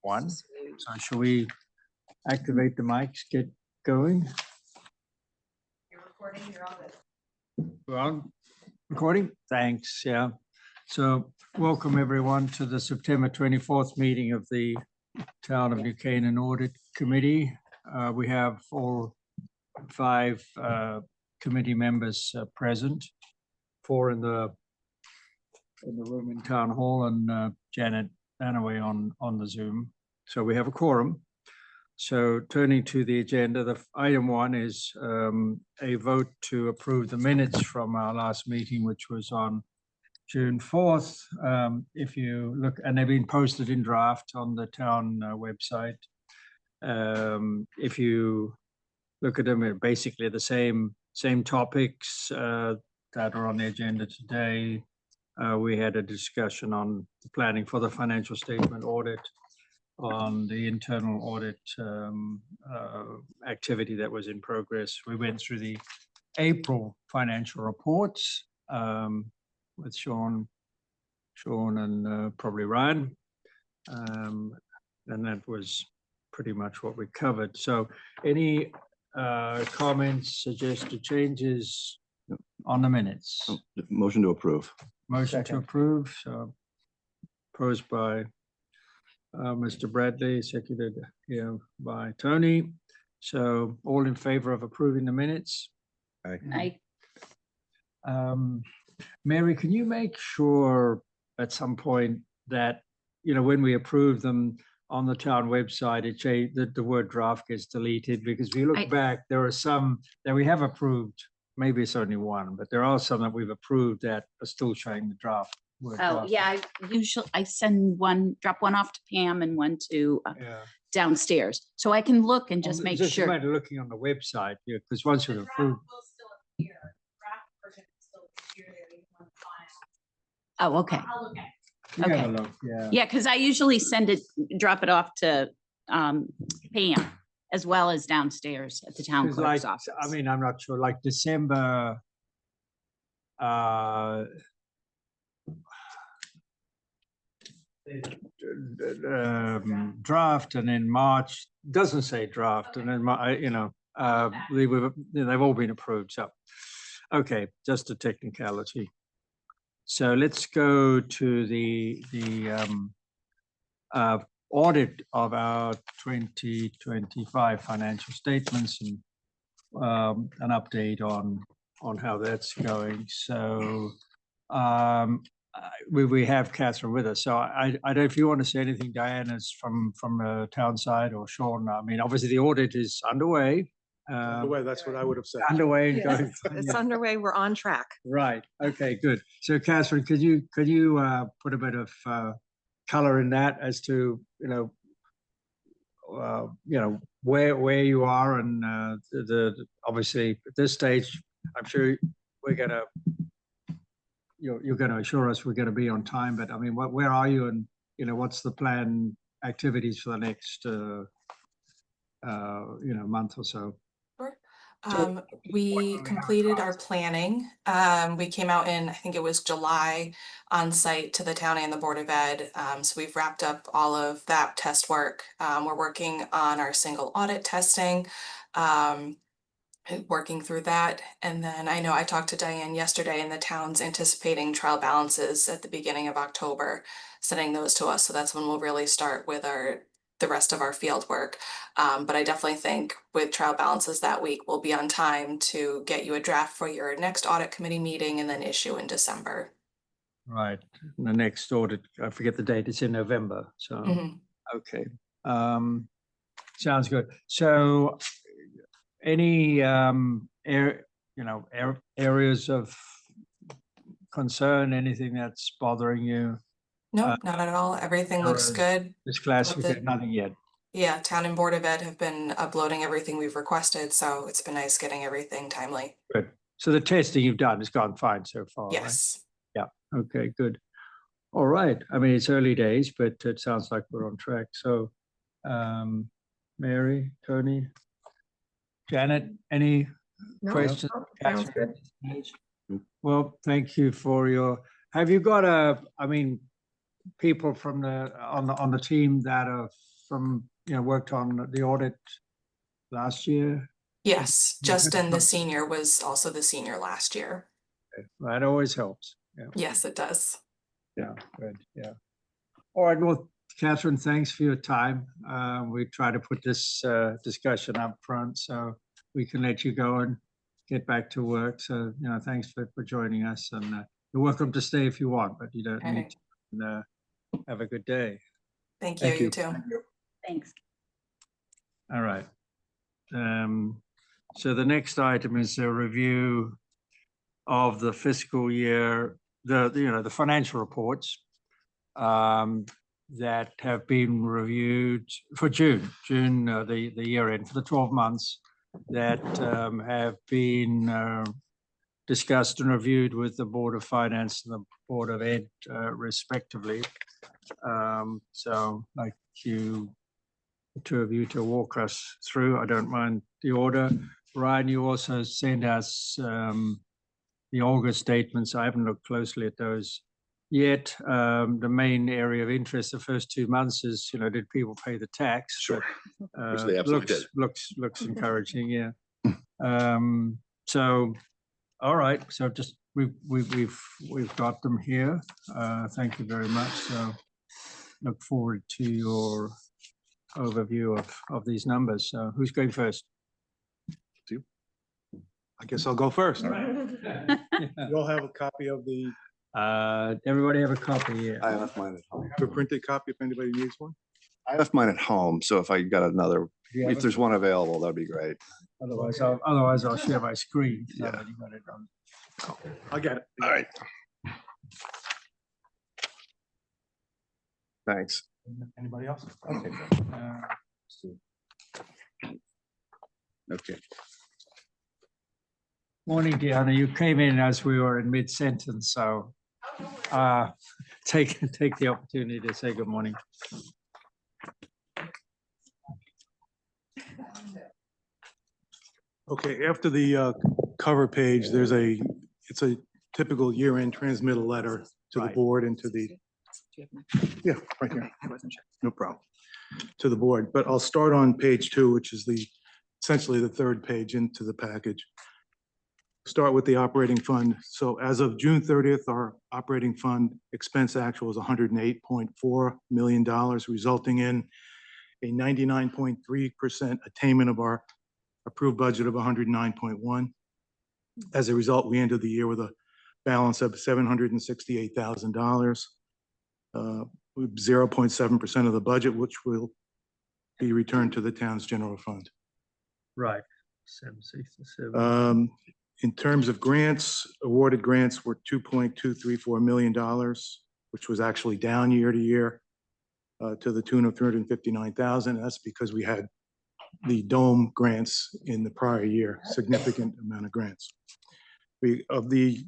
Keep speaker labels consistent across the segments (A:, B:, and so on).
A: one. So shall we activate the mics, get going?
B: You're recording, you're on it.
A: We're on recording? Thanks, yeah. So welcome everyone to the September 24th meeting of the Town of New Canaan Audit Committee. We have all 5 committee members present, 4 in the room in Town Hall, and Janet Anaway on the Zoom. So we have a quorum. So turning to the agenda, the item 1 is a vote to approve the minutes from our last meeting, which was on June 4th. If you look, and they've been posted in draft on the town website. If you look at them, they're basically the same topics that are on the agenda today. We had a discussion on the planning for the financial statement audit, on the internal audit activity that was in progress. We went through the April financial reports with Sean and probably Ryan. And that was pretty much what we covered. So any comments, suggested changes on the minutes?
C: Motion to approve.
A: Motion
D: Second.
A: to approve, so proposed by Mr. Bradley, seconded here by Tony. So all in favor of approving the minutes?
B: Aye.
A: Mary, can you make sure at some point that, you know, when we approve them on the town website, that the word draft gets deleted? Because if you look back, there are some that we have approved. Maybe it's only one, but there are some that we've approved that are still showing the draft.
B: Oh,
A: draft.
B: yeah, I send one, drop one off to Pam and one to
A: Yeah.
B: downstairs. So I can look and just make
A: Just a
B: sure.
A: matter of looking on the website, yeah, because once you've approved.
B: Oh, okay.
A: You have a
B: Okay.
A: look, yeah.
B: Yeah, because I usually drop it off to Pam as well as downstairs at the town
A: Because
B: clerk's
A: like,
B: office.
A: I mean, I'm not sure, like December, draft, and then March doesn't say draft, and then they've all been approved. So, okay, just a technicality. So let's go to the audit of our 2025 financial statements and an update on how that's going. So we have Catherine with us. So I don't know if you want to say anything, Diane, is from the town side, or Sean. I mean, obviously the audit is underway.
D: Underway, that's what I would have said.
A: Underway and
E: Yes,
A: going.
E: it's underway. We're on track.
A: Right. Okay, good. So Catherine, could you put a bit of color in that as to, where you are, and the obviously at this stage, I'm sure you're going to assure us we're going to be on time, but I mean, where are you, and what's the plan activities for the next month or so?
E: Sure. We completed our planning. We came out in, I think it was July, on site to the town and the Board of Ed. So we've wrapped up all of that test work. We're working on our single audit testing, working through that. And then I know I talked to Diane yesterday, and the town's anticipating trial balances at the beginning of October, sending those to us. So that's when we'll really start with the rest of our field work. But I definitely think with trial balances that week, we'll be on time to get you a draft for your next audit committee meeting and then issue in December.
A: Right. The next audit, I forget the date, it's in November. So, okay. Sounds good. So any areas of concern, anything that's bothering you?
E: No, not at all. Everything looks good.
A: This class, we got nothing yet.
E: Yeah, Town and Board of Ed have been uploading everything we've requested, so it's been nice getting everything timely.
A: Good. So the testing you've done has gone fine so far, right?
E: Yes.
A: Yeah. Okay, good. All right. I mean, it's early days, but it sounds like we're on track. So, Mary, Tony, Janet, any questions?
E: Sounds good.
A: Well, thank you for have you got people from on the team that are from, worked on the audit last year?
E: Yes, Justin, the senior, was also the senior last year.
A: That always helps. Yeah.
E: Yes, it does.
A: Yeah, good, yeah. All right, well, Catherine, thanks for your time. We try to put this discussion up front so we can let you go and get back to work. So, thanks for joining us, and you're welcome to stay if you want, but you don't
E: All
A: need
E: right.
A: to. And, have a good day.
E: Thank you,
D: Thank
E: you
D: you.
E: too.
B: Thanks.
A: All right. So the next item is a review of the fiscal year, the financial reports that have been reviewed for June, the year end, for the 12 months that have been discussed and reviewed with the Board of Finance and the Board of Ed respectively. So like the two of you to walk us through. I don't mind the order. Ryan, you also sent us the August statements. I haven't looked closely at those yet. The main area of interest the first 2 months is, did people pay the tax?
C: Sure.
A: But,
C: Which they absolutely
A: looks encouraging, yeah. So, all right. So just we've got them here. Thank you very much. So look forward to your overview of these numbers. So who's going first?
D: I guess I'll go first.
A: Yeah.
D: You all have a copy of the
A: Everybody have a copy here.
C: I left mine at home.
D: the printed copy if anybody needs one.
C: I left mine at home, so if I got another,
A: Do you have
C: if
A: it?
C: there's one available, that'd be great.
A: Otherwise, I'll share my screen. So
C: Yeah.
A: that you got it on.
D: I got it.
C: All right. Thanks.
D: Anybody else?
C: Okay.
A: Uh,
C: Okay.
A: Morning, Deanna. You came in as we were in mid-sentence, so take the opportunity to say good morning.
D: Okay, after the cover page, it's a typical year-end transmittal letter to the
A: Right.
D: board and to the, yeah, right here.
E: I wasn't sure.
D: No problem. To the board, but I'll start on page 2, which is essentially the third page into the package. Start with the operating fund. So as of June 30th, our operating fund expense actual was $108.4 million, resulting in a 99.3% attainment of our approved budget of 109.1. As a result, we ended the year with a balance of $768,000, 0.7% of the budget, which will be returned to the town's general fund.
A: Right. 767.
D: In terms of grants, awarded grants were $2.234 million, which was actually down year to year to the tune of $359,000. That's because we had the dome grants in the prior year, significant amount of grants. Of the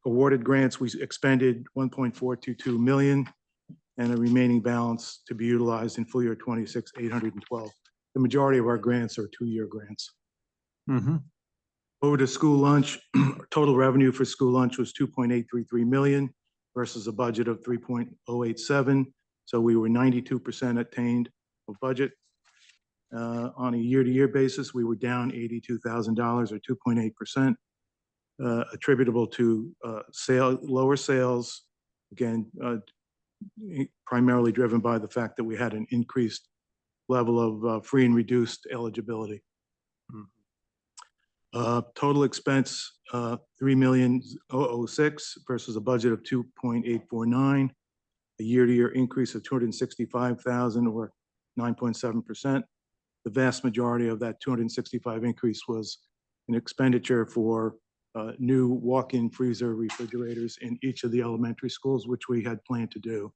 D: awarded grants, we expended $1.422 million and a remaining balance to be utilized in full year 26, $812. The majority of our grants are 2-year grants.
A: Mhm.
D: Over to school lunch, total revenue for school lunch was $2.833 million versus a budget of $3.087. So we were 92% attained of budget. On a year-to-year basis, we were down $82,000 or 2.8%, attributable to lower sales, again, primarily driven by the fact that we had an increased level of free and reduced eligibility. Total expense, $3,000,006 versus a budget of $2.849, a year-to-year increase of $265,000 or 9.7%. The vast majority of that 265 increase was an expenditure for new walk-in freezer refrigerators in each of the elementary schools, which we had planned to do.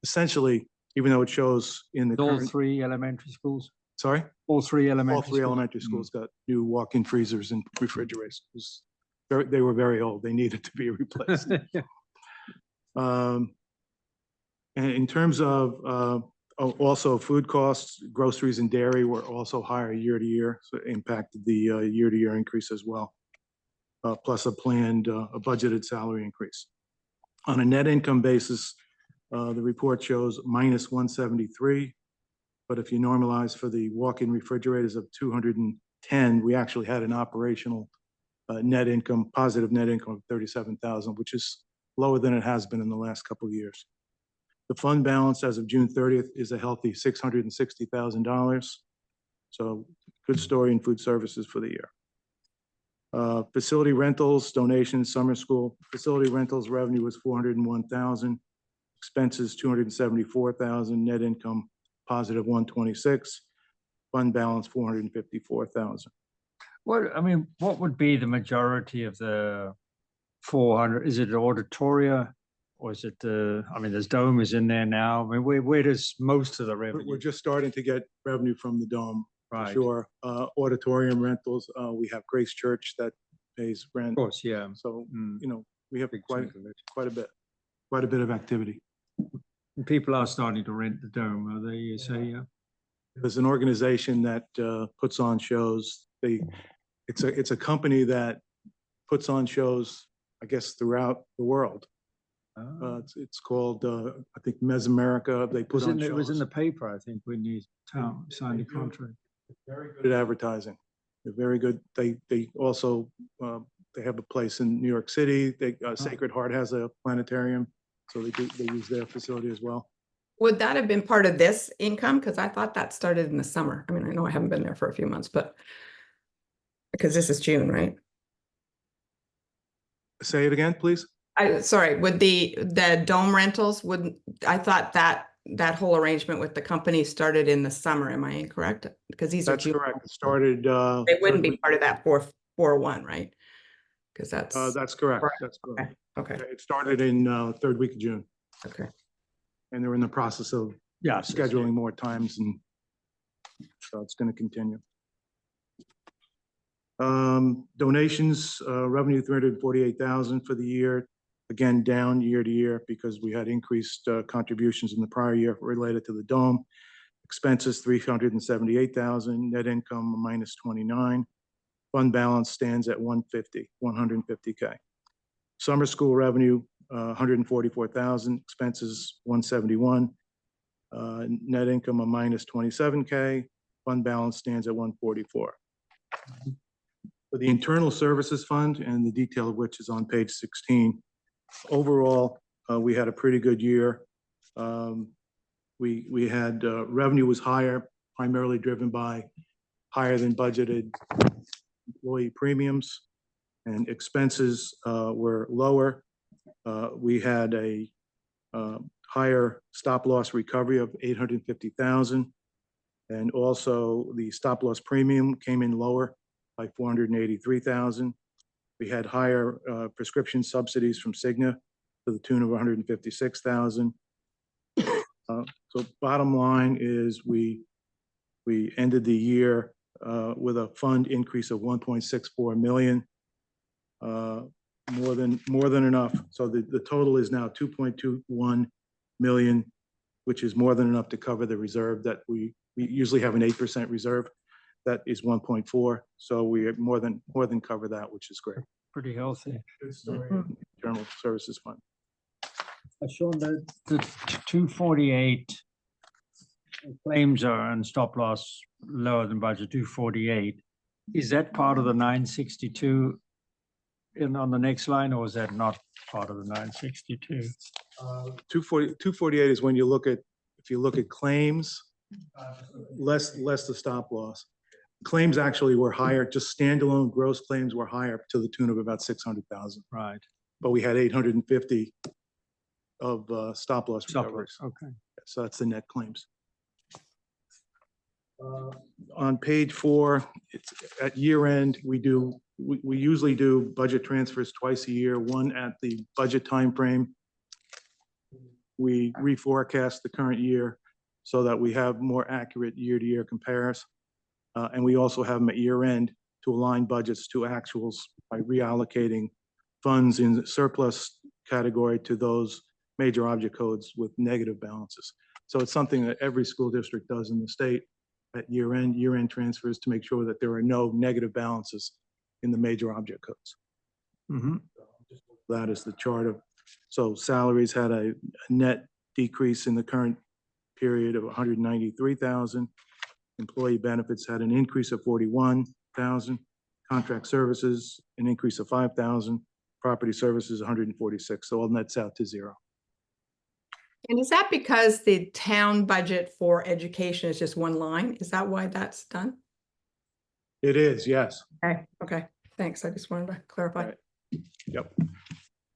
D: Essentially, even though it shows in the
A: All
D: current,
A: 3 elementary schools?
D: sorry?
A: All 3 elementary
D: All
A: schools?
D: 3 elementary schools got new walk-in freezers and refrigerators. They were very old. They needed to be replaced. And in terms of also food costs, groceries and dairy were also higher year to year, so it impacted the year-to-year increase as well, plus a planned, a budgeted salary increase. On a net income basis, the report shows minus 173. But if you normalize for the walk-in refrigerators of 210, we actually had an operational net income, positive net income of 37,000, which is lower than it has been in the last couple of years. The fund balance as of June 30th is a healthy $660,000. So good story in food services for the year. Facility rentals, donations, summer school. Facility rentals revenue was 401,000. Expenses 274,000. Net income positive 126. Fund balance 454,000.
A: What would be the majority of the 400? Is it auditoria? Or is it there's dome is in there now. I mean, where does most of the revenue?
D: We're just starting to get revenue from the dome.
A: Right.
D: Sure. Auditorium rentals, we have Grace Church that pays rent.
A: Of course, yeah.
D: So,
A: Mm.
D: We have
A: Big
D: quite
A: chunk of it.
D: a bit of activity.
A: And people are starting to rent the dome, are they? You say, yeah.
D: There's an organization that puts on shows. It's a company that puts on shows, I guess, throughout the world. It's called, I think, Mesamerica. They put on shows.
A: It was in the paper, I think, when you signed the contract.
D: Very good at advertising. They're very good. They also they have a place in New York City. Sacred Heart has a planetarium, so they use their facility as well.
F: Would that have been part of this income? Because I thought that started in the summer. I mean, I know I haven't been there for a few months, but because this is June, right?
D: Say it again, please.
F: Sorry, would the dome rentals, I thought that whole arrangement with the company started in the summer. Am I incorrect? Because these
D: That's
F: are June.
D: correct. It started.
F: They wouldn't be part of that 401, right? Because
D: That's correct.
F: Correct.
D: That's correct.
F: Okay.
D: It started in third week of June,
F: Okay.
D: and they're in the process of scheduling more times, and so it's going to continue. Donations, revenue 348,000 for the year. Again, down year to year because we had increased contributions in the prior year related to the dome. Expenses 378,000. Net income minus 29. Fund balance stands at 150K. Summer school revenue 144,000. Expenses 171. Net income a minus 27K. Fund balance stands at 144. For the internal services fund, and the detail of which is on page 16, overall, we had a pretty good year. We had revenue was higher, primarily driven by higher than budgeted employee premiums, and expenses were lower. We had a higher stop loss recovery of 850,000, and also the stop loss premium came in lower by 483,000. We had higher prescription subsidies from Cigna to the tune of 156,000. So bottom line is we ended the year with a fund increase of 1.64 million, more than enough. So the total is now 2.21 million, which is more than enough to cover the reserve that we usually have an 8% reserve. That is 1.4. So we have more than cover that, which is great.
A: Pretty healthy.
D: Good story. General Services Fund.
A: Sean, the 248 claims are and stop loss lower than budget 248. Is that part of the 962 on the next line, or is that not part of the 962?
D: 248 is when you look at, if you look at claims, less the stop loss. Claims actually were higher, just standalone gross claims were higher to the tune of about 600,000.
A: Right.
D: But we had 850 of stop loss recoveries.
A: Okay.
D: So that's the net claims. On page 4, it's at year end, we usually do budget transfers twice a year, one at the budget time frame. We reforecast the current year so that we have more accurate year-to-year compares. And we also have them at year end to align budgets to actuals by reallocating funds in the surplus category to those major object codes with negative balances. So it's something that every school district does in the state at year end transfers to make sure that there are no negative balances in the major object codes.
A: Mm-hmm.
D: That is the chart of, so salaries had a net decrease in the current period of 193,000. Employee benefits had an increase of 41,000. Contract services, an increase of 5,000. Property services, 146. So all nets out to zero.
F: And is that because the town budget for education is just one line? Is that why that's done?
D: It is, yes.
F: Okay, thanks. I just wanted to clarify.
D: Right. Yep.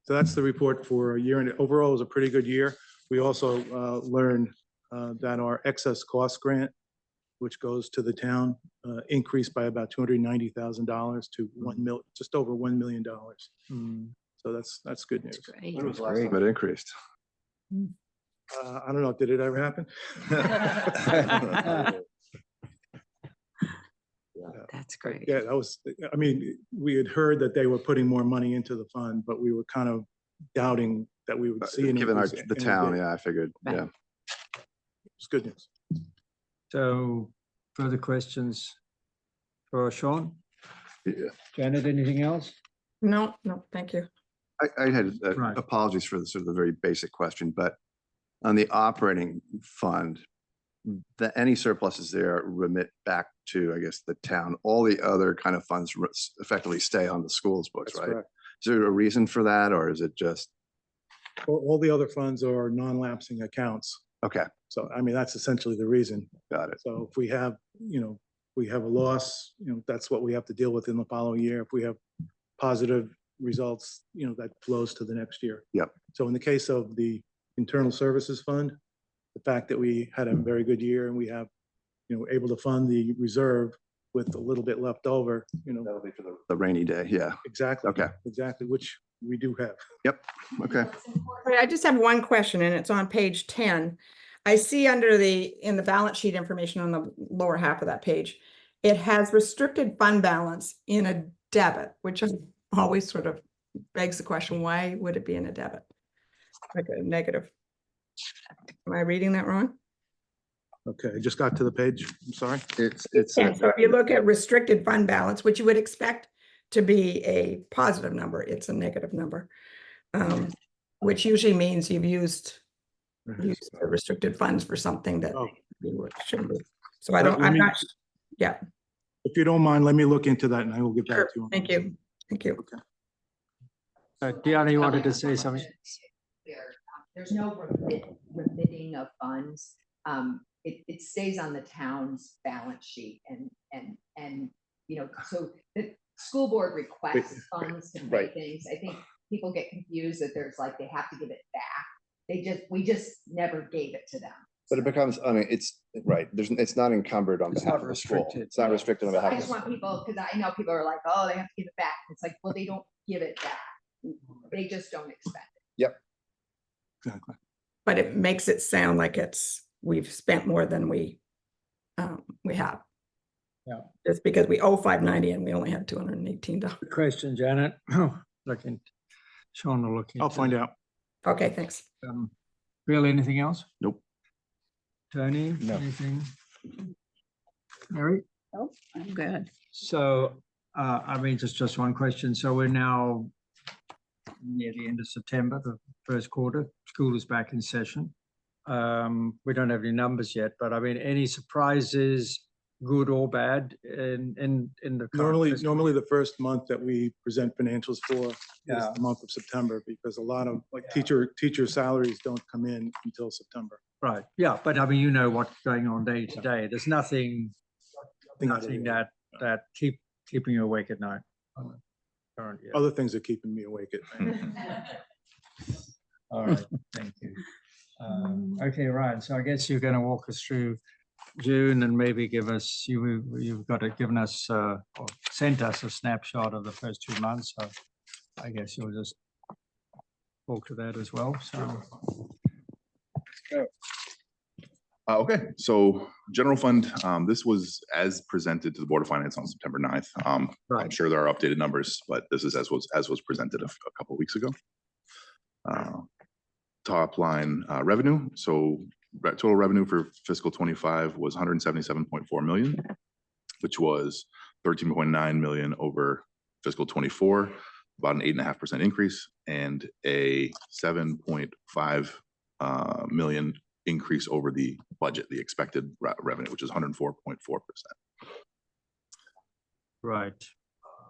D: So that's the report for a year, and overall it was a pretty good year. We also learned that our excess cost grant, which goes to the town, increased by about $290,000 to just over $1 million. So that's good news.
B: Great.
C: When was the last time it increased?
D: I don't know. Did it ever happen?
B: That's great.
D: Yeah, that was, I mean, we had heard that they were putting more money into the fund, but we were kind of doubting that we would see an
C: Given
D: increase,
C: the
D: and we
C: town,
D: did.
C: yeah, I figured,
B: Right.
C: yeah.
D: It's good news.
A: So further questions for Sean?
C: Yeah.
A: Janet, anything else?
F: No, thank you.
C: I had
A: Right.
C: apologies for the sort of the very basic question, but on the operating fund, any surpluses there remit back to, I guess, the town. All the other kind of funds effectively stay on the school's books,
D: That's
C: right?
D: correct.
C: Is there a reason for that, or is it just,
D: All the other funds are non-lapsing accounts.
C: okay,
D: So, I mean, that's essentially the reason.
C: got it.
D: So if we have, we have a loss, that's what we have to deal with in the following year. If we have positive results, that flows to the next year.
C: Yep.
D: So in the case of the internal services fund, the fact that we had a very good year and we have, able to fund the reserve with a little bit left over,
C: That'll be for the rainy day, yeah.
D: exactly.
C: Okay.
D: Exactly, which we do have.
C: Yep, okay.
F: Right, I just have one question, and it's on page 10. I see in the balance sheet information on the lower half of that page, it has restricted fund balance in a debit, which always sort of begs the question, why would it be in a debit? Like a negative. Am I reading that wrong?
D: Okay, I just got to the page. I'm sorry.
C: It's,
F: Yeah, so if you look at restricted fund balance, which you would expect to be a positive number, it's a negative number. Which usually means you've used the restricted funds for something that
D: Oh.
F: you shouldn't be. So
D: Let
F: I'm
D: me-
F: not, yeah,
D: If you don't mind, let me look into that and I will get back
F: sure,
D: to you.
F: thank you, thank you.
A: Deanna, you wanted to say something?
G: There's no remitting of funds. It stays on the town's balance sheet and, so the school board requests funds to pay
C: Right.
G: things. I think people get confused that there's like, they have to give it back. We just never gave it to them.
C: but it becomes, I mean, it's, right, it's not encumbered on
A: It's
C: behalf
A: not
C: of the school.
A: restricted.
C: It's not restricted on behalf
G: I
C: of
G: just
C: the
G: want
C: school.
G: people, because I know people are like, oh, they have to give it back. It's like, well, they don't give it back. They just don't expect it.
D: Exactly.
F: But it makes it sound like we've spent more than we have.
A: Yeah.
F: Just because we owe $590 and we only had $218.
A: Good question, Janet. Looking, Sean will look into.
D: I'll find out.
F: Okay, thanks.
A: Bill, anything else?
C: Nope.
A: Tony,
C: No.
A: anything? Mary?
B: Oh, I'm good.
A: So, I mean, just one question. So we're now near the end of September, the first quarter. School is back in session. We don't have any numbers yet, but I mean, any surprises, good or bad, in the current fiscal
D: Normally the first month that we present financials for is
A: Yeah.
D: the month of September, because a lot of teacher salaries don't come in until September.
A: Right, yeah, but I mean, you know what's going on day to day. There's nothing that keeping you awake at night. Current year.
D: Other things are keeping me awake at night.
A: All right, thank you. Okay, Ryan, so I guess you're going to walk us through June and maybe give us, you've got it given us, or sent us a snapshot of the first 2 months. So I guess you'll just talk to that as well, so.
H: Okay, so general fund, this was as presented to the Board of Finance on September 9th. I'm
A: Right.
H: sure there are updated numbers, but this is as was presented a couple of weeks ago. Top line revenue. So total revenue for fiscal 25 was 177.4 million, which was 13.9 million over fiscal 24, about an 8.5% increase, and a 7.5 million increase over the budget, the expected revenue, which is 104.4%.
A: Right.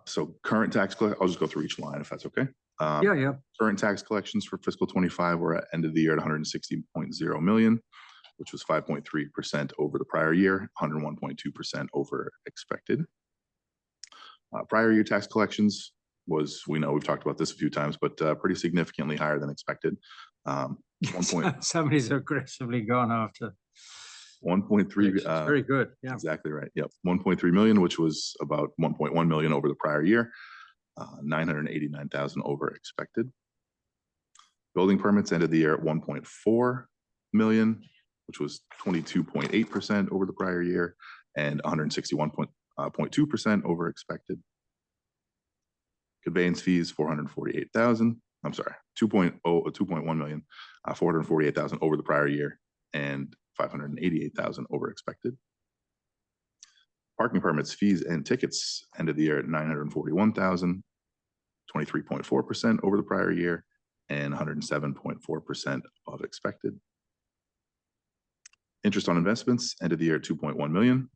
H: So current tax, I'll just go through each line if that's okay.
A: Yeah.
H: Current tax collections for fiscal 25 were at end of the year at 160.0 million, which was 5.3% over the prior year, 101.2% over expected. Prior year tax collections was, we know we've talked about this a few times, but pretty significantly higher than expected. 1.
A: Somebody's aggressively gone after.
H: 1.3.
A: It's very good. Yeah.
H: Exactly right. Yep. 1.3 million, which was about 1.1 million over the prior year, 989,000 over expected. Building permits ended the year at 1.4 million, which was 22.8% over the prior year and 161.2% over expected. Conveyance fees, 448,000. I'm sorry, 2.1 million, 448,000 over the prior year and 588,000 over expected. Parking permits, fees, and tickets ended the year at 941,000, 23.4% over the prior year and 107.4% of expected. Interest on investments ended the year at 2.1 million.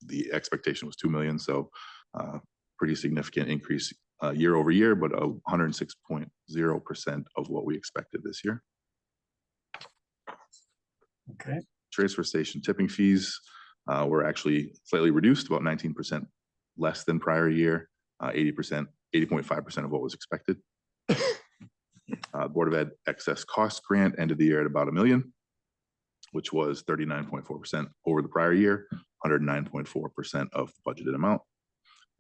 H: The expectation was 2 million, so pretty significant increase year over year, but 106.0% of what we expected this year.
A: Okay.
H: Transfer station tipping fees were actually slightly reduced, about 19% less than prior year, 80.5% of what was expected. Board of Ed excess cost grant ended the year at about $1 million, which was 39.4% over the prior year, 109.4% of the budgeted amount.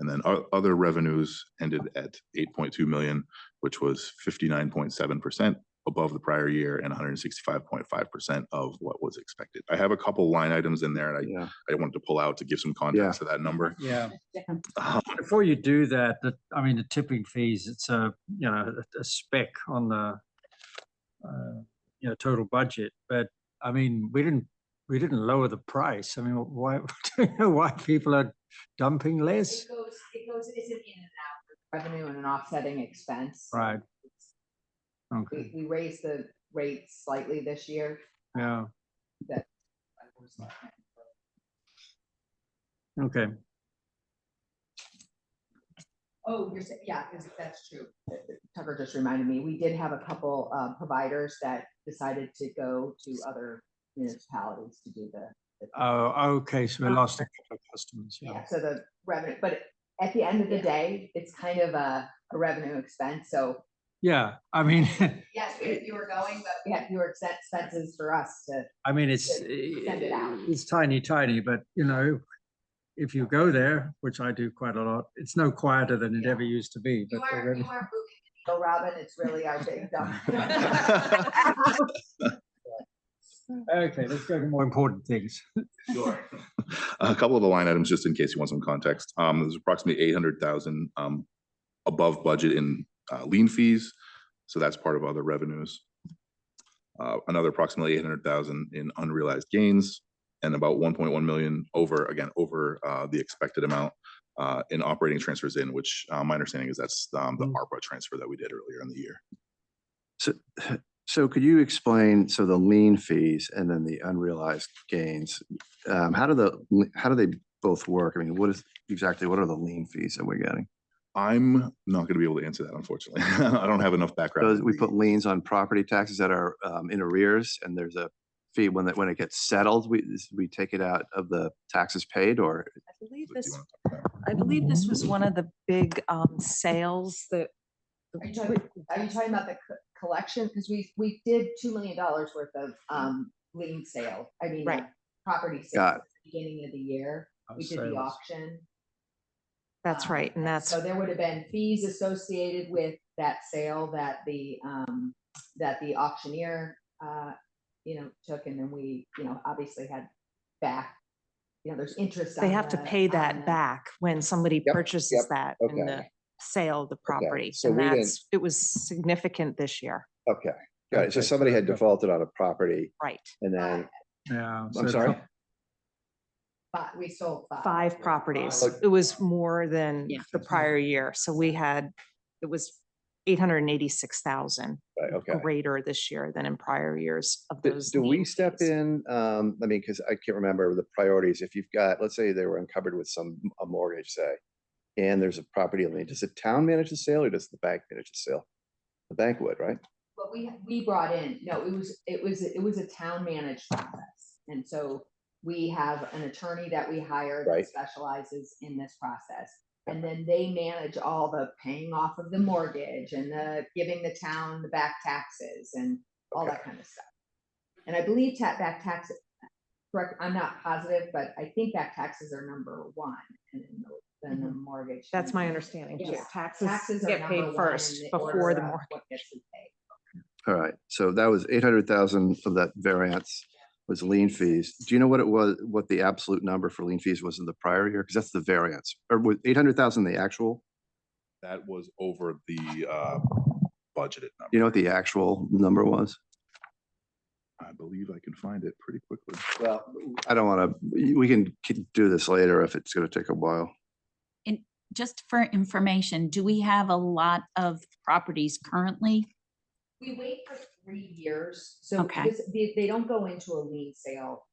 H: And then other revenues ended at 8.2 million, which was 59.7% above the prior year and 165.5% of what was expected. I have a couple line items in there, and I wanted to pull out to give some context to that number.
A: Yeah. Before you do that, the tipping fees, it's a spec on the total budget, but I mean, we didn't lower the price. I mean, why do you know why people are dumping less?
G: It goes, it's an in and out revenue and an offsetting expense.
A: Right. Okay.
G: We raised the rate slightly this year.
A: Yeah.
G: That.
A: Okay.
G: Oh, yeah, that's true. Tucker just reminded me, we did have a couple providers that decided to go to other municipalities to do the.
A: Oh, okay. So we lost a couple of customers.
G: Yeah. So the revenue, but at the end of the day, it's kind of a revenue expense. So.
A: Yeah, I mean.
G: Yes, you were going, but we had fewer expenses for us to.
A: I mean, it's
G: send it out.
A: It's tiny, but if you go there, which I do quite a lot, it's no quieter than it ever used to be. But
G: you aren't moving the needle, Robin. It's really our big dump.
A: Okay, let's go to more important things.
H: Sure. A couple of the line items, just in case you want some context. There's approximately 800,000 above budget in lien fees, so that's part of other revenues. Another approximately 800,000 in unrealized gains, and about 1.1 million over the expected amount in operating transfers in, which my understanding is that's the ARPA transfer that we did earlier in the year.
C: So could you explain, the lien fees and then the unrealized gains, how do they both work? I mean, what are the lien fees that we're getting?
H: I'm not going to be able to answer that, unfortunately. I don't have enough background.
C: So we put liens on property taxes that are in arrears, and there's a fee when it gets settled. We take it out of the taxes paid, or
I: I believe this was one of the big sales that.
G: Are you talking about the collection? Because we did $2 million worth of lien sale. I mean,
I: right.
G: Property sales at the beginning of the year. We did the auction.
I: That's right, and that's
G: so there would have been fees associated with that sale that the auctioneer took, and then we obviously had back. There's interest.
I: They have to pay that back when somebody purchases that in the sale of the property,
C: So
I: and it was significant this year.
C: Okay, got it. So somebody had defaulted on a property,
I: Right?
C: And then
A: I'm
C: sorry.
G: But we sold
I: 5 properties. It was more than the prior year, so it was 886,000
C: Right, okay.
I: greater this year than in prior years of
C: Do
I: those.
C: do we
I: lien
C: step
I: fees.
C: in, I mean, because I can't remember the priorities. If you've got, let's say they were encumbered with a mortgage, say, and there's a property lien, does the town manage the sale or does the bank manage the sale? The bank would, right?
G: But we brought in, no, it was a town managed process. And so we have an attorney that we hired
C: Right.
G: that specializes in this process. And then they manage all the paying off of the mortgage and the giving the town the back taxes and all
C: Okay.
G: that kind of stuff. And I believe back taxes, correct, I'm not positive, but I think back taxes are number one and then the mortgage.
I: That's my understanding too.
G: Yes.
I: Taxes
G: are
I: get
G: number
I: paid
G: one
I: first
G: in
I: before
G: order
I: the
G: of
I: mortgage.
G: what gets repaid.
C: All right, so that was 800,000 of that variance was lien fees. Do you know what it was, what the absolute number for lien fees was in the prior year? Because that's the variance. Or was 800,000 the actual?
H: That was over the budgeted number.
C: You know what the actual number was?
H: I believe I can find it pretty quickly.
C: Well, I don't want to, we can do this later if it's going to take a while.
B: And just for information, do we have a lot of properties currently?
G: We wait for 3 years, so
B: Okay.
G: they don't go into a lien sale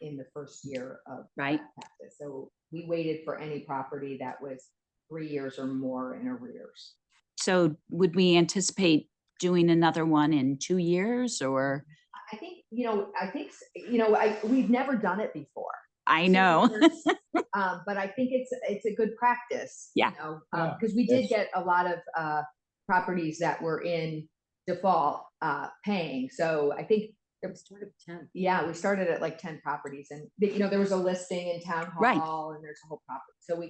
G: in the first year of
B: Right.
G: taxes. So we waited for any property that was 3 years or more in arrears.
B: So would we anticipate doing another one in 2 years or?
G: I think, we've never done it before.
B: I know.
G: But I think it's a good practice.
B: Yeah.
G: Because we did get a lot of properties that were in default paying. So I think
B: There was 10.
G: yeah, we started at like 10 properties and there was a listing in town
B: Right.
G: hall and there's a whole property. So we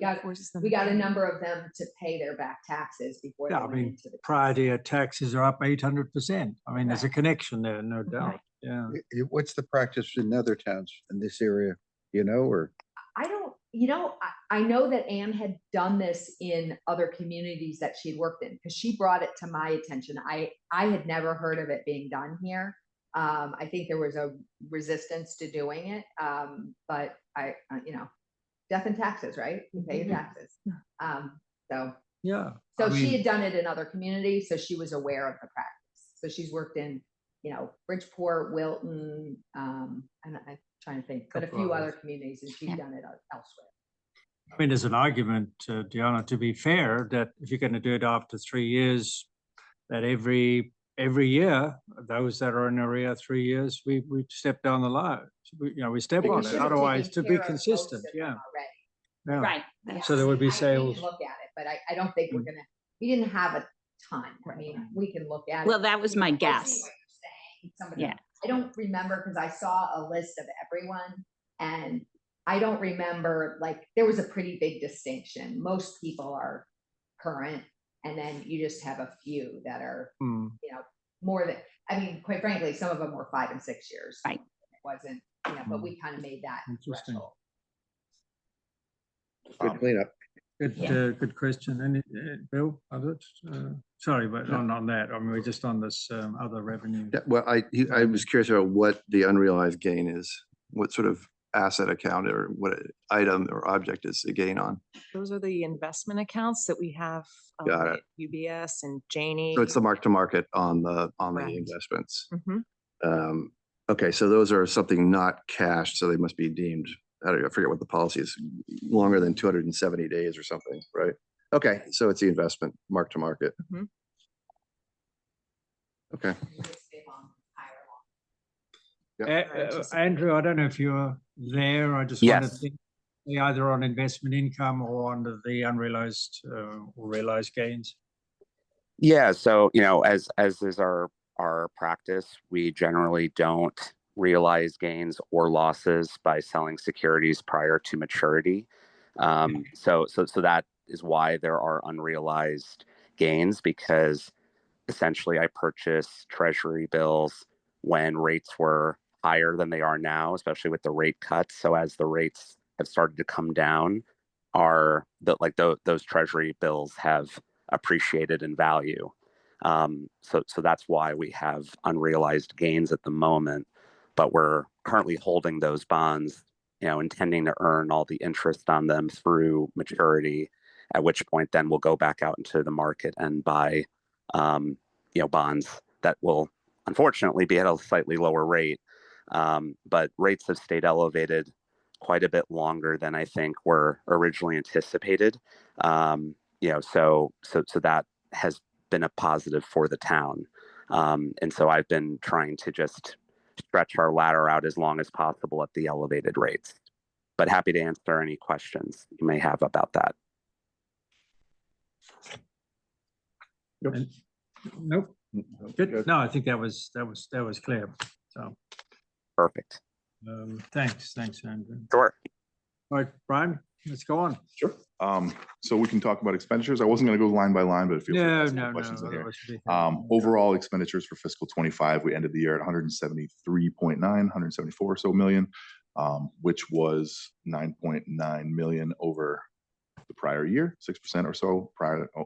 G: got a number of them to pay their back taxes before they
A: Yeah, I
G: went
A: mean,
G: into the.
A: prior year taxes are up 800%. I mean, there's a connection there, no doubt. Yeah.
J: What's the practice in other towns in this area, or?
G: I don't, I know that Anne had done this in other communities that she'd worked in because she brought it to my attention. I had never heard of it being done here. I think there was a resistance to doing it. But death and taxes, right? You pay your taxes.
A: Yeah.
G: So she had done it in other communities, so she was aware of the practice. So she's worked in, Bridgeport, Wilton, and I'm trying to think, but a
A: Couple
G: few
A: others.
G: other communities, and she's done it elsewhere.
A: I mean, there's an argument, Diana, to be fair, that if you're going to do it after 3 years, that every year, those that are in arrear 3 years, we step down the line. We step
G: But you
A: on
G: should
A: it.
G: have
A: Otherwise,
G: taken
A: to be
G: care of most
A: consistent,
G: of them
A: yeah.
G: already.
A: Yeah.
B: Right.
A: So there would be
G: We
A: sales.
G: can look at it, but I don't think we're gonna, we didn't have a ton. I mean, we can look at it.
B: Well, that was my
G: I see
B: guess.
G: what you're saying. Somebody,
B: Yeah.
G: I don't remember because I saw a list of everyone and I don't remember, there was a pretty big distinction. Most people are current and then you just have a few that are, more than, quite frankly, some of them were 5 and 6 years.
B: Right.
G: It wasn't, but we kind of made that
A: Interesting.
G: threshold.
C: Good cleanup.
A: Good question. And Bill, sorry, but on that, I mean, we're just on this other revenue.
C: Yeah, well, I was curious about what the unrealized gain is. What sort of asset account or what item or object is the gain on?
I: Those are the investment accounts that we have.
C: Got
I: at UBS and Janie.
C: So it's the mark to market on the
I: Correct.
C: investments.
I: Mhm.
C: Okay, so those are something not cash, so they must be deemed, I forget what the policy is, longer than 270 days or something, right? Okay, so it's the investment, mark to market.
I: Mhm.
C: Okay.
A: Andrew, I don't know if you're there. I just wanted to think either on investment income or under the unrealized or realized gains.
K: Yeah, so as is our practice, we generally don't realize gains or losses by selling securities prior to maturity. So that is why there are unrealized gains, because essentially I purchased treasury bills when rates were higher than they are now, especially with the rate cuts. So as the rates have started to come down, those treasury bills have appreciated in value. So that's why we have unrealized gains at the moment, but we're currently holding those bonds, intending to earn all the interest on them through maturity. at which point then we'll go back out into the market and buy, bonds that will unfortunately be at a slightly lower rate. But rates have stayed elevated quite a bit longer than I think were originally anticipated. So that has been a positive for the town. And so I've been trying to just stretch our ladder out as long as possible at the elevated rates. But happy to answer any questions you may have about that.
A: Nope. Good. No, I think that was clear. So
K: Perfect.
A: thanks, Andrew.
K: Sure.
A: All right, Brian, let's go on.
H: Sure. So we can talk about expenditures. I wasn't going to go line by line, but if you have
A: No.
H: questions in here.
A: otherwise it'd be-
H: Overall expenditures for fiscal 25, we ended the year at 174 or so million, which was 9.9 million over the prior year, 6% or so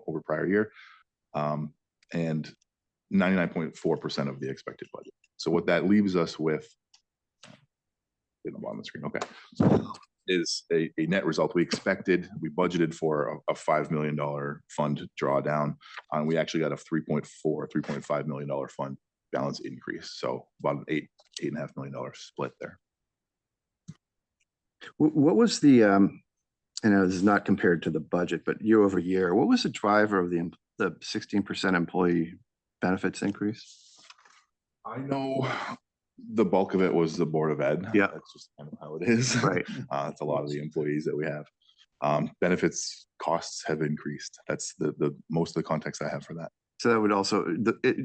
H: over prior year, and 99.4% of the expected budget. So what that leaves us with, on the screen, okay, is a net result. We budgeted for a $5 million fund drawdown, and we actually got a $3.5 million fund balance increase. So about an $8.5 million split there.
C: What was the, I know this is not compared to the budget, but year over year, what was the driver of the 16% employee benefits increase?
H: I know the bulk of it was the Board of Ed.
C: Yeah.
H: That's just kind of how it is.
C: Right.
H: It's a lot of the employees that we have. Benefits costs have increased. That's the most of the context I have for that.
C: So that would also,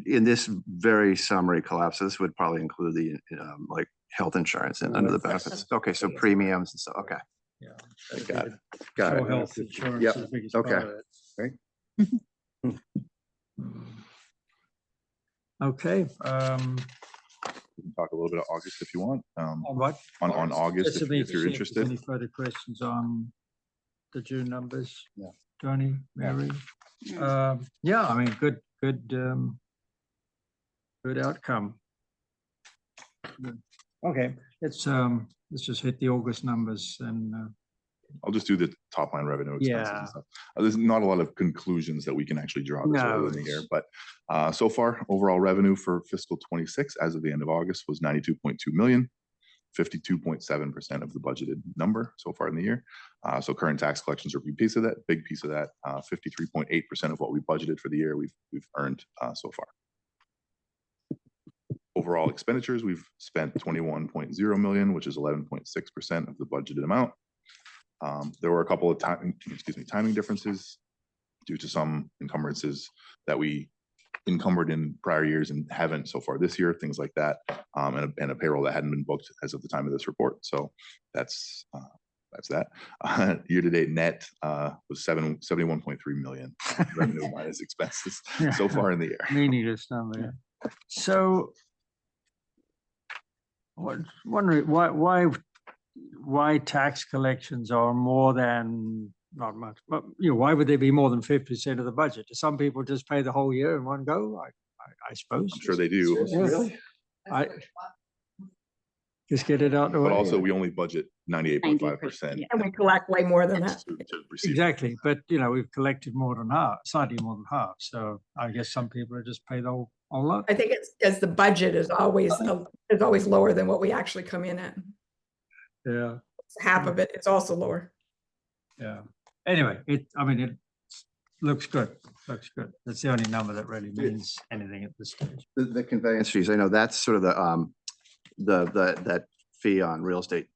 C: in this very summary collapse, this would probably include the like health insurance and under the benefits. Okay, so premiums and stuff. Okay.
A: Yeah.
C: Got it.
A: Health insurance
C: Yep.
A: is the biggest
C: Okay.
A: part of it.
C: Right.
A: Okay.
H: We can talk a little bit of August if you want.
A: On what?
H: On August,
A: Just to
H: if
A: see
H: you're
A: if there's
H: interested.
A: any further questions on the June numbers?
J: No.
A: Tony, Mary? Yeah, I mean, good outcome. Okay, let's just hit the August numbers and
H: I'll just do the top line revenue expenses
A: Yeah.
H: and stuff. There's not a lot of conclusions that we can actually draw this
A: No,
H: early in the year, but so far overall revenue for fiscal 26 as of the end of August was 92.2 million, 52.7% of the budgeted number so far in the year. So current tax collections are a big piece of that. 53.8% of what we budgeted for the year we've earned so far. Overall expenditures, we've spent 21.0 million, which is 11.6% of the budgeted amount. There were a couple of timing differences due to some encumbrances that we encumbered in prior years and haven't so far this year, things like that, and a payroll that hadn't been booked as of the time of this report. So that's that. Year-to-date net was 71.3 million revenue minus expenses so far in the year.
A: meaningless number. Yeah. So, wondering why tax collections are more than, not much, but why would they be more than 50% of the budget? Do some people just pay the whole year in one go? I suppose.
H: I'm sure they do.
A: Yeah.
C: Really?
A: I just get it out the way.
H: But also we only budget 98.5%.
E: Yeah.
F: And we collect way more than that.
H: to receive.
A: Exactly, but we've collected more than half, slightly more than half. So I guess some people just pay the whole lot.
F: I think it's as the budget is always lower than what we actually come in at.
A: Yeah,
F: Half of it is also lower.
A: yeah. Anyway, it looks good. Looks good. That's the only number that really means anything at this stage.
C: The conveyance fees, I know that's sort of that fee on real estate,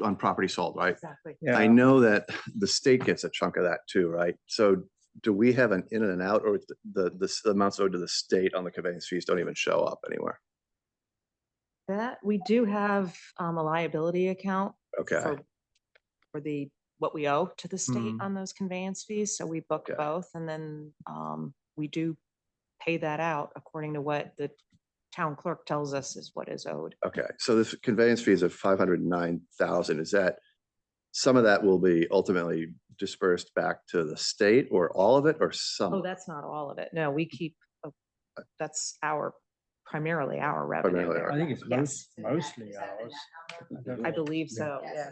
C: on property sold, right?
I: Exactly.
A: Yeah.
C: I know that the state gets a chunk of that too, right? So do we have an in and an out, or the amounts owed to the state on the conveyance fees don't even show up anywhere?
I: That we do have a liability account
C: Okay,
I: for what we owe to the state
A: Mhm.
I: on those conveyance fees. So we book
C: Okay.
I: both, and then we do pay that out according to what the town clerk tells us is what is owed.
C: okay. So this conveyance fees of 509,000, is that some of that will be ultimately dispersed back to the state, or all of it, or some?
I: Oh, that's not all of it. No, we keep, that's primarily our revenue.
C: Primarily
I: there.
A: I think it's
I: Yes.
A: mostly ours.
I: I believe so, yes.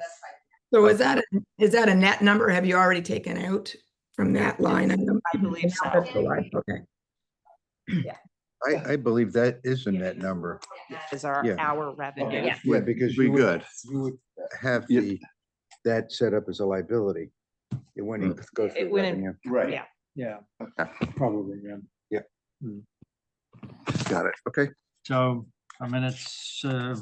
F: So is that a net number? Have you already taken out from that line item?
I: I believe so.
F: That's the line, okay.
J: I believe that is a net number.
I: Is our,
J: Yeah.
I: our revenue.
B: Yeah.
J: Yeah, because
C: Be
J: you would,
C: good.
J: you would have
C: Yeah.
J: that set up as a liability. It wouldn't go
I: It
J: through
I: wouldn't-
J: revenue.
C: Right.
I: Yeah.
A: Yeah,
C: Okay,
A: probably, yeah.
C: got it. Okay.
A: So, I mean, it's a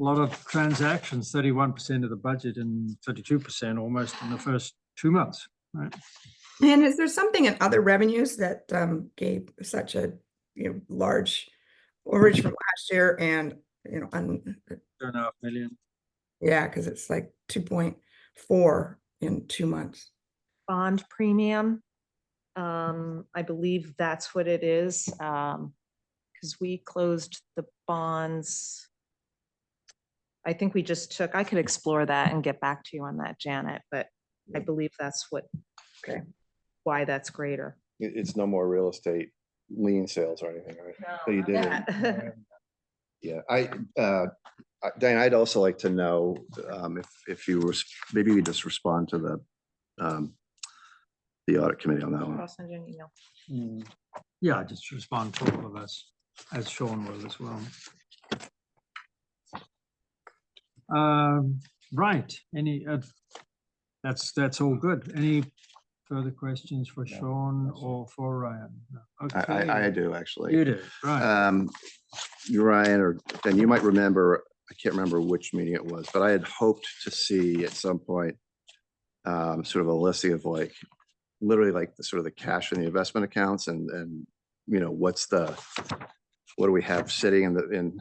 A: lot of transactions, 31% of the budget and 32% almost in the first 2 months, right?
F: And is there something in other revenues that gave such a, large overage from last year and,
A: 2.5 million.
F: yeah, because it's like 2.4 in 2 months.
I: Bond premium. I believe that's what it is. Because we closed the bonds. I think we just took, I could explore that and get back to you on that, Janet, but I believe that's what,
F: Okay.
I: why that's greater.
C: It's no more real estate lien sales or anything, right? So you did. Yeah, Diane, I'd also like to know if you were, maybe you just respond to the audit committee on that one.
I: I'll send you an email.
A: Yeah, just respond to all of us, as Sean will as well. Right, that's all good. Any further questions for Sean or for Ryan? No. Okay.
C: I do, actually.
A: You do, right.
C: Ryan, and you might remember, I can't remember which meeting it was, but I had hoped to see at some point sort of a listing of literally the sort of the cash in the investment accounts and what do we have sitting in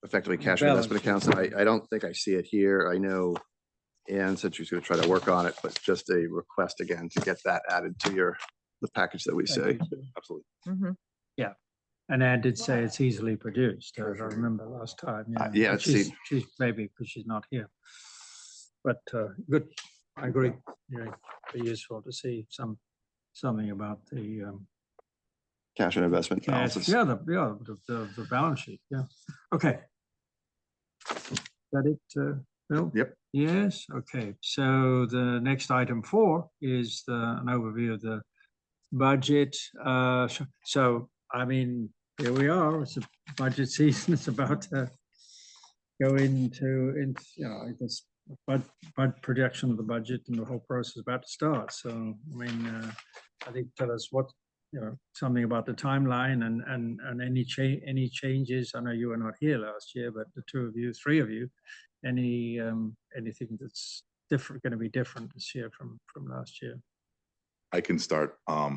C: effectively cash and investment accounts? And I don't think I see it here. I know Ann said she's going to try to work on it, but just a request again to get that added to the package that we say. Absolutely.
I: Mhm.
A: Yeah, and Ann did say it's easily produced, as I remember last time.
C: Yeah,
A: But she's maybe because she's not here. But good, I agree. Yeah, it'd be useful to see something about the
C: Cash and investment
A: cash.
C: balances.
A: Yeah, the balance sheet. Yeah. Okay. That it, Bill?
C: Yep.
A: Yes. Okay. So the next item 4 is an overview of the budget. So I mean, here we are. It's a budget season. It's about to go into I guess projection of the budget and the whole process is about to start. So I mean, I think tell us what something about the timeline and any changes. I know you were not here last year, but the 2 of you, 3 of you, anything that's different, going to be different this year from last year.
H: I can start. I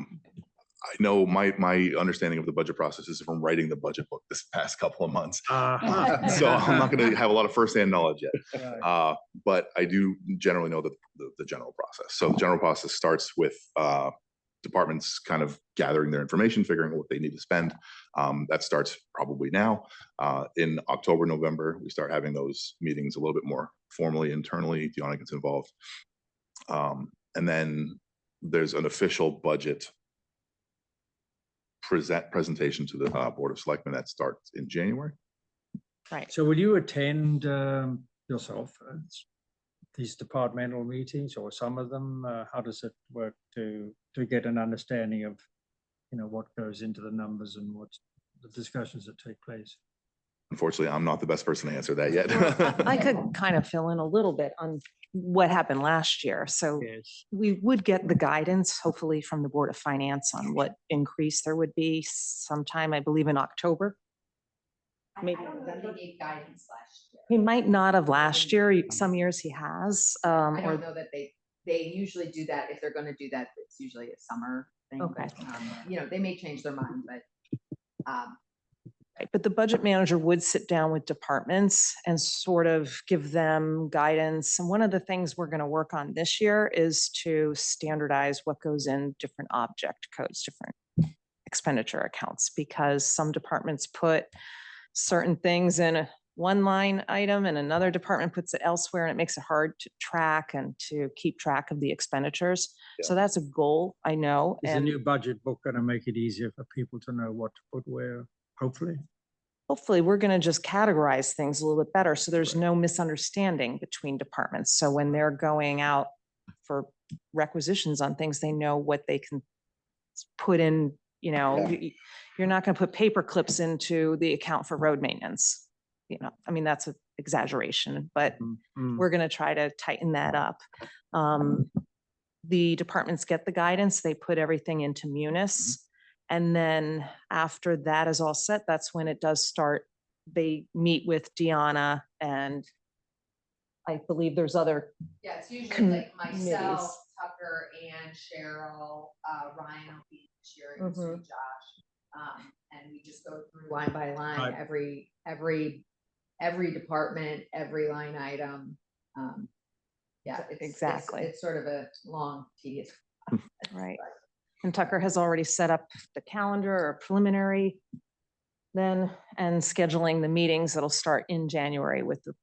H: know my understanding of the budget process is from writing the budget book this past couple of months. So I'm not going to have a lot of firsthand knowledge yet.
A: Right.
H: But I do generally know the general process. So the general process starts with departments kind of gathering their information, figuring out what they need to spend. That starts probably now. In October, November, we start having those meetings a little bit more formally, internally. The audit gets involved. And then there's an official budget presentation to the Board of Selectmen that starts in January.
I: Right.
A: So will you attend yourself these departmental meetings or some of them? How does it work to get an understanding of what goes into the numbers and what the discussions that take place?
H: Unfortunately, I'm not the best person to answer that yet.
I: I could kind of fill in a little bit on what happened last year. So
A: Yes.
I: we would get the guidance, hopefully from the Board of Finance on what increase there would be sometime, I believe in October. Maybe
G: I don't know that
I: November.
G: they gave guidance last year.
I: He might not have last year. Some years he has.
G: I
I: Or
G: don't know that they usually do that. If they're going to do that, it's usually a summer thing.
I: Okay.
G: But, they may change their mind, but
I: right, but the budget manager would sit down with departments and sort of give them guidance. And one of the things we're going to work on this year is to standardize what goes in different object codes, different expenditure accounts, because some departments put certain things in one line item and another department puts it elsewhere, and it makes it hard to track and to keep track of the expenditures.
H: Yeah.
I: So that's a goal, I know.
A: Is the
I: And
A: new budget book going to make it easier for people to know what to put where? Hopefully.
I: hopefully we're going to just categorize things a little bit better. So there's no misunderstanding between departments. So when they're going out for requisitions on things, they know what they can put in,
C: Yeah.
I: you're not going to put paper clips into the account for road maintenance. I mean, that's an exaggeration, but we're going to try to tighten that up. The departments get the guidance, they put everything into Munis. And then after that is all set, that's when it does start. They meet with Deanna, and I believe there's other,
G: Yeah, it's usually
I: committees.
G: like myself, Tucker, and Cheryl, Ryan will be this year, and so Josh. And we just go through line by line,
A: Right.
G: every department, every line item. Yeah,
I: Exactly.
G: It's sort of a long, tedious.
I: right. And Tucker has already set up the calendar or preliminary then, and scheduling the meetings that'll start in January with the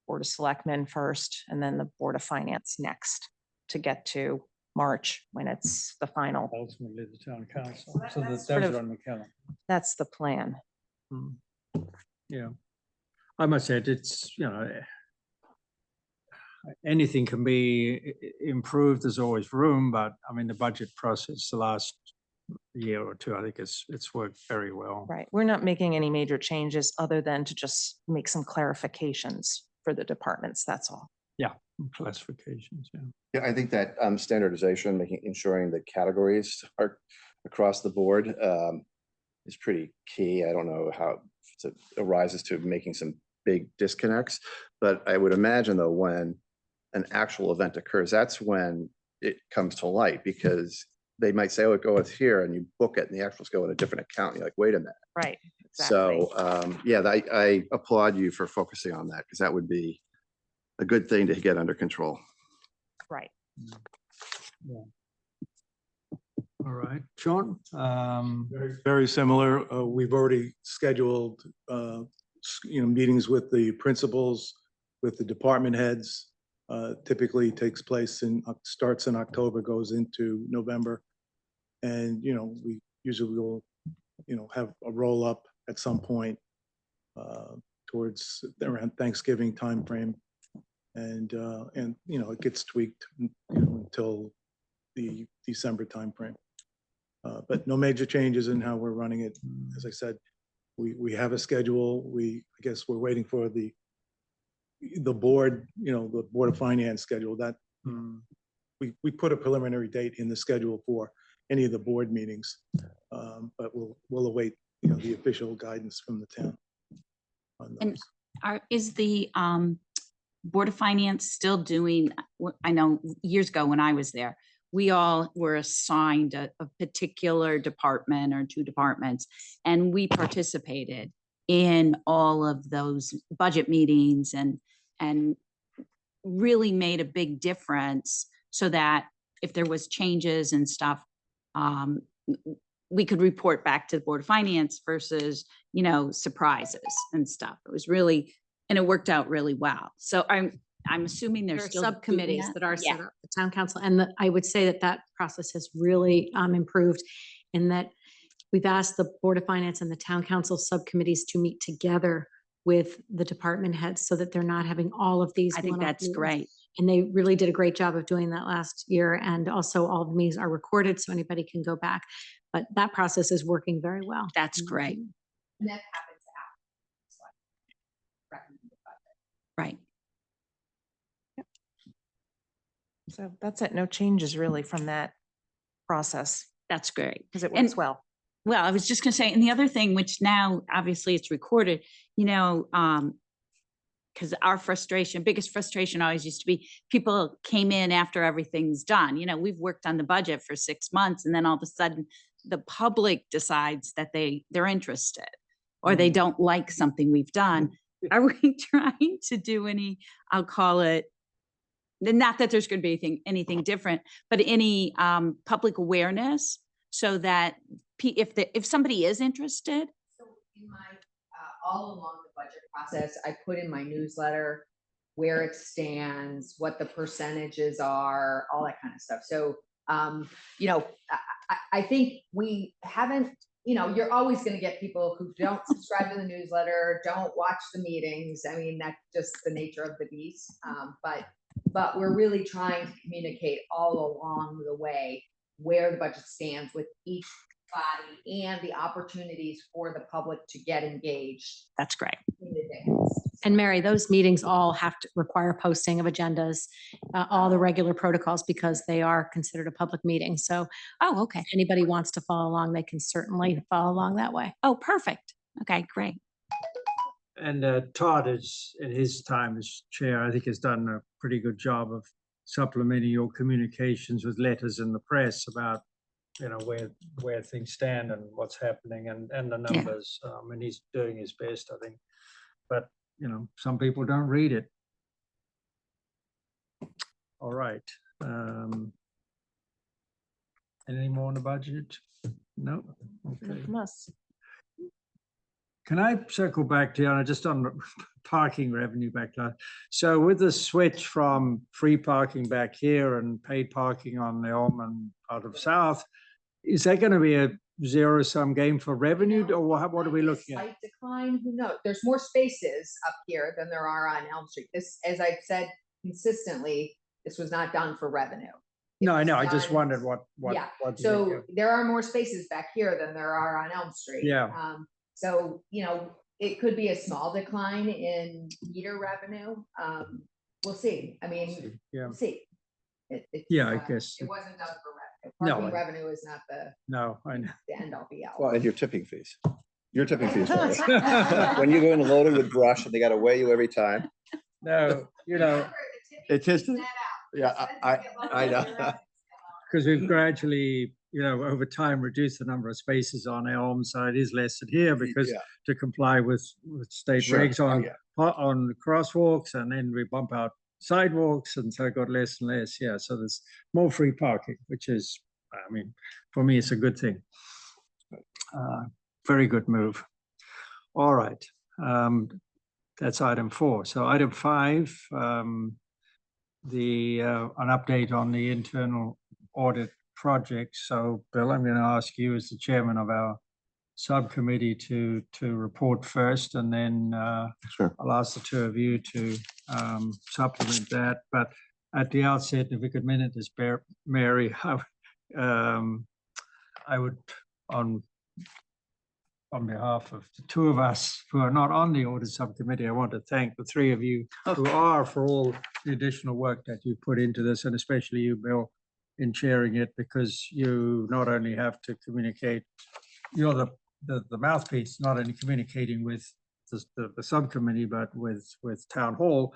I: Board of Selectmen first, and then the Board of Finance next, to get to March when it's the final.
A: Ultimately, the town council. So that
I: sort
A: those
I: of-
A: are on the calendar.
I: That's the plan.
A: Yeah. I must say, it's, anything can be improved. There's always room, but I mean, the budget process, the last year or two, I think it's worked very well.
I: Right. We're not making any major changes other than to just make some clarifications for the departments. That's all.
A: Yeah, classifications, yeah.
C: Yeah, I think that standardization, ensuring the categories are across the board is pretty key. I don't know how it arises to making some big disconnects, but I would imagine though, when an actual event occurs, that's when it comes to light, because they might say, oh, go with here, and you book it and the actuals go in a different account. You're like, wait a minute.
I: Right. Exactly.
C: So yeah, I applaud you for focusing on that, because that would be a good thing to get under control.
I: Right.
A: Yeah. All right, Sean.
D: Very similar. We've already scheduled, meetings with the principals, with the department heads. Typically takes place starts in October, goes into November. And, we usually will, have a roll up at some point towards around Thanksgiving timeframe. And it gets tweaked, until the December timeframe. But no major changes in how we're running it. As I said, we have a schedule. I guess we're waiting for the board, the Board of Finance schedule that we put a preliminary date in the schedule for any of the board meetings. But we'll await, the official guidance from the town on those.
B: And is the Board of Finance still doing, I know years ago when I was there, we all were assigned a particular department or two departments, and we participated in all of those budget meetings and really made a big difference, so that if there was changes and stuff, we could report back to the Board of Finance versus, surprises and stuff. It was really, and it worked out really well. So I'm assuming
L: There
B: there's
L: are
B: still
L: subcommittees
B: doing
L: that are
B: Yeah.
L: set up, the town council, and I would say that process has really improved in that we've asked the Board of Finance and the town council subcommittees to meet together with the department heads so that they're not having all of these.
B: I think
L: one-off
B: that's
L: meetings.
B: great.
L: And they really did a great job of doing that last year. And also all the meetings are recorded so anybody can go back. But that process is working very well.
B: That's great.
G: And that happens after. it's like recommended budget.
B: Right.
I: So that's it. No changes really from that process,
B: That's great.
I: because it
B: And-
I: works well.
B: Well, I was just gonna say, and the other thing, which now obviously it's recorded, because our biggest frustration always used to be people came in after everything's done. We've worked on the budget for 6 months, and then all of a sudden the public decides that they're interested or they don't like something we've done. Are we trying to do any, I'll call it, not that there's going to be anything different, but any public awareness, so that if somebody is interested.
G: So in my, all along the budget process, I put in my newsletter where it stands, what the percentages are, all that kind of stuff. So, I think we haven't, you're always going to get people who don't subscribe to the newsletter, don't watch the meetings. I mean, that's just the nature of the beast. But but we're really trying to communicate all along the way where the budget stands with each body and the opportunities for the public to get engaged
L: That's great.
G: in advance.
L: And Mary, those meetings all have to require posting of agendas, all the regular protocols, because they are considered a public meeting. So
B: Oh, okay.
L: if anybody wants to follow along, they can certainly follow along that way.
B: Oh, perfect. Okay, great.
A: And Todd is, in his time as chair, I think has done a pretty good job of supplementing your communications with letters in the press about, you know, where things stand and what's happening and the numbers. And he's doing his best, I think. But, you know, some people don't read it. All right. Any more on the budget? No? Okay.
I: From us.
A: Can I circle back, Diana, just on the parking revenue backlog? So with the switch from free parking back here and paid parking on the Elm and out of South, is that going to be a zero-sum game for revenue, or what are we looking at?
G: Slight decline, who knows? There's more spaces up here than there are on Elm Street. This, as I've said consistently, this was not done for revenue. It
A: No, I
G: was
A: know. I just
G: done-
A: wondered what.
G: Yeah,
A: what you
G: so
A: think of.
G: there are more spaces back here than there are on Elm Street.
A: Yeah.
G: So, you know, it could be a small decline in meter revenue. We'll see. I mean,
A: Yeah.
G: we'll see.
A: Yeah, I guess.
G: It wasn't done for revenue.
A: No,
G: Parking revenue is not the
A: No, I know.
G: end all be all.
C: Well, and your tipping fees. Your tipping fees. When you go in loaded with brush and they got to weigh you every time.
A: No, you know,
C: It just, yeah, I know.
A: because we've gradually, you know, over time reduced the number of spaces on Elm, so it is less than here because
C: Yeah.
A: to comply with state
C: Sure.
A: regs
C: Oh,
A: on
C: yeah.
A: on crosswalks, and then we bump out sidewalks, and so it got less and less. Yeah, so there's more free parking, which is, I mean, for me, it's a good thing. Very good move. All right, that's item 4. So item 5, an update on the internal audit project. So Bill, I'm going to ask you as the chairman of our subcommittee to report first, and then
C: Sure.
A: I'll ask the two of you to supplement that. But at the outset, if we could minute this, Mary, I would, on behalf of the two of us who are not on the audit subcommittee, I want to thank the three of you who are for all the additional work that you put into this, and especially you, Bill, in chairing it, because you not only have to communicate, you're the mouthpiece, not only communicating with the subcommittee, but with town hall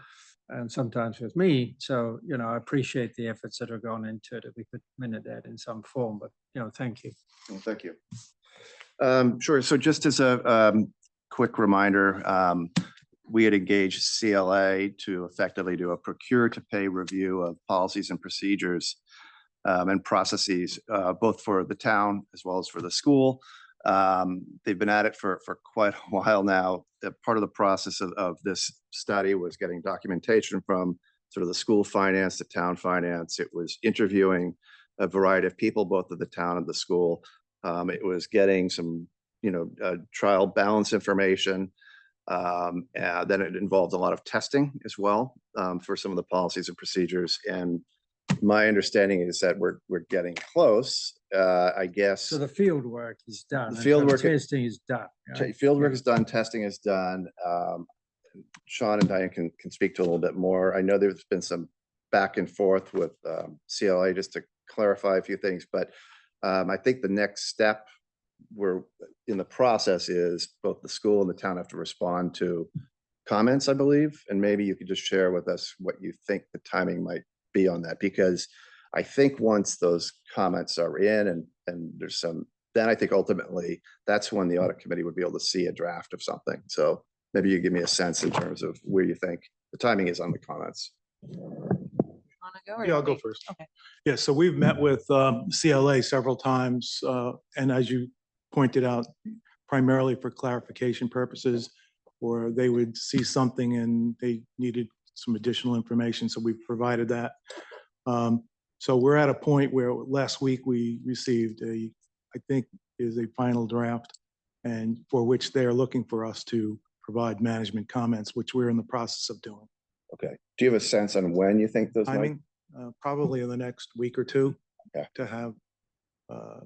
A: and sometimes with me. So, you know, I appreciate the efforts that have gone into it. If we could minute that in some form, but, you know, thank you.
C: Well, thank you. Sure. So just as a quick reminder, we had engaged CLA to effectively do a procure to pay review of policies and procedures and processes, both for the town as well as for the school. They've been at it for quite a while now. Part of the process of this study was getting documentation from sort of the school finance, the town finance. It was interviewing a variety of people, both of the town and the school. It was getting some, you know, trial balance information. And then it involved a lot of testing as well for some of the policies and procedures. And my understanding is that we're getting close, I guess.
A: So the field work is done.
C: The
A: and
C: field
A: so
C: work-
A: testing is done. right?
C: Field work is done, testing is done. Sean and Diane can speak to a little bit more. I know there's been some back and forth with CLA just to clarify a few things, but I think the next step we're in the process is both the school and the town have to respond to comments, I believe, and maybe you could just share with us what you think the timing might be on that, because I think once those comments are in and there's some, then I think ultimately that's when the audit committee would be able to see a draft of something. So maybe you give me a sense in terms of where you think the timing is on the comments.
D: Yeah, I'll go first.
I: Okay.
D: Yeah, so we've met with CLA several times, and as you pointed out, primarily for clarification purposes, or they would see something and they needed some additional information, so we provided that. So we're at a point where last week we received I think is a final draft, and for which they are looking for us to provide management comments, which we're in the process of doing.
C: Okay. Do you have a sense on when you think those might?
D: Timing, probably in the next week or two.
C: Okay.
D: To have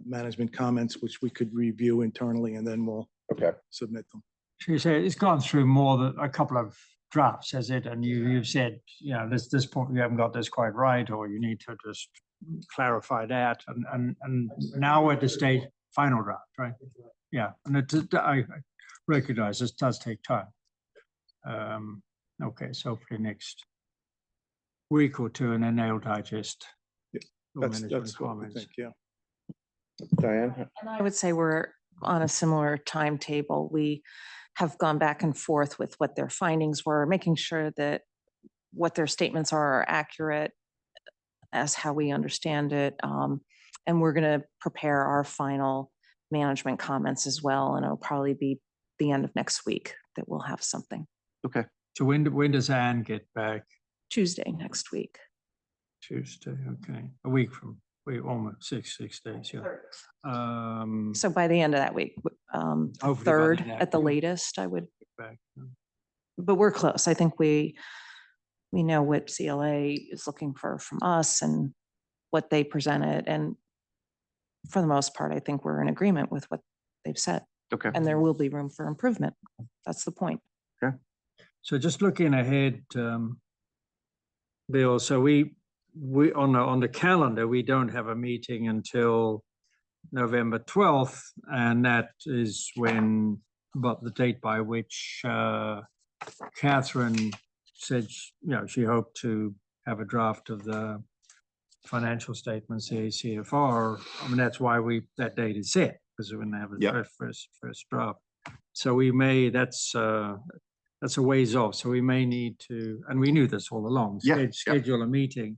D: management comments, which we could review internally, and then we'll
C: Okay.
D: submit them.
A: She said it's gone through more than a couple of drafts, has it? And you've said, you know, this point, you haven't got this quite right, or you need to just clarify that. And now we're at the stage, final draft, right? Yeah, and I recognize this does take time. Okay, so for the next week or two, and then they'll digest.
D: Yeah,
A: your
D: That's
A: management
D: what we
A: comments.
D: think, yeah.
C: Diane?
I: And I would say we're on a similar timetable. We have gone back and forth with what their findings were, making sure that what their statements are accurate as how we understand it. And we're going to prepare our final management comments as well. And it'll probably be the end of next week that we'll have something.
C: Okay.
A: So when does Anne get back?
I: Tuesday next week.
A: Tuesday, okay, a week from, almost six days, yeah.
I: So by the end of that week,
A: Hopefully by
I: third
A: then,
I: at the
A: yeah.
I: latest, I would,
A: Back,
I: but we're close. I think we know what CLA is looking for from us and what they presented. And for the most part, I think we're in agreement with what they've said.
C: Okay.
I: And there will be room for improvement. That's the point.
A: So just looking ahead, Bill, so we on the calendar, we don't have a meeting until November 12th, and that is when, but the date by which Catherine said, you know, she hoped to have a draft of the financial statements, the ACFR. I mean, that's why that date is set, because we're going to have a first draft. So we may, that's a ways off. So we may need to, and we knew this all along, schedule a meeting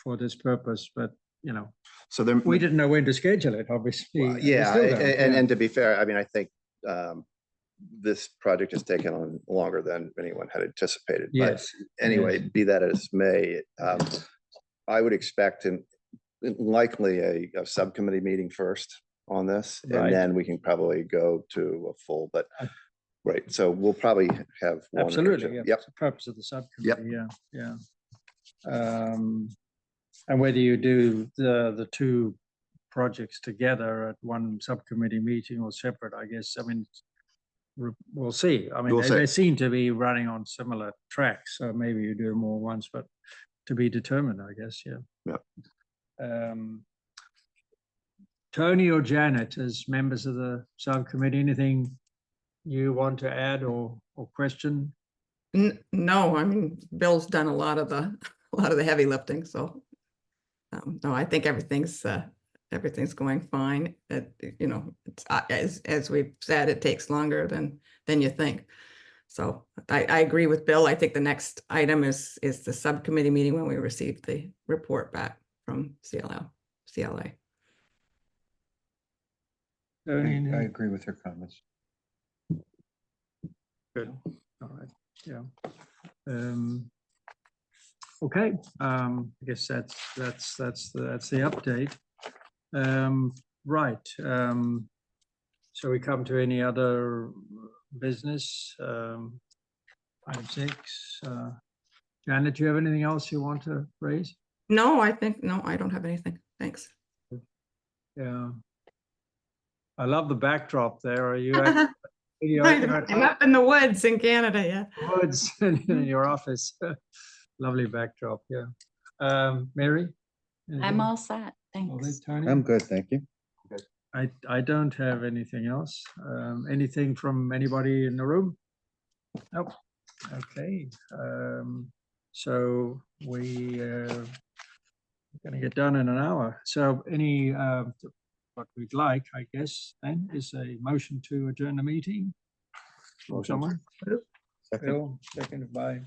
A: for this purpose, but you know,
C: so then
A: we didn't know when to schedule it, obviously.
C: Well,
A: and we
C: yeah,
A: still don't,
C: and to be fair, I mean, I think this project has taken on longer than anyone had anticipated.
A: Yes.
C: But anyway, be that as may, I would expect likely a subcommittee meeting first on this,
A: Right.
C: and then we can probably go to a full. But right, so we'll probably have one or
A: absolutely.
C: two.
A: Yeah.
C: Yep.
A: It's the purpose of the subcommittee. Yeah. And whether you do the two projects together at one subcommittee meeting or separate, I guess, I mean, we'll see. I mean, they seem to be running on similar tracks, so maybe you do them all once, but to be determined, I guess, yeah. Tony or Janet, as members of the subcommittee, anything you want to add or question?
F: No, I mean, Bill's done a lot of the heavy lifting, so no, I think everything's going fine. You know, it's, as we've said, it takes longer than you think. So I agree with Bill. I think the next item is the subcommittee meeting when we receive the report back from CLA.
J: I agree with her comments.
A: Good. All right. Yeah. Okay. I guess that's the update. Right. So we come to any other business. Item 6. Janet, do you have anything else you want to raise?
F: No, I don't have anything. Thanks.
A: Yeah. I love the backdrop there. Are you at,
F: I'm up in the woods in Canada, yeah.
A: woods in your office? Lovely backdrop, yeah. Mary?
B: I'm all set.
A: All
B: Thanks.
A: right, Tony?
J: I'm good, thank you.
A: I don't have anything else. Anything from anybody in the room? Nope. Okay. So we're going to get done in an hour. So what we'd like, I guess, then is a motion to adjourn the meeting. Or someone? Bill, seconded by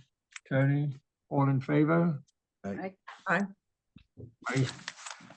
A: Tony. All in favor?
F: Aye.
A: Aye.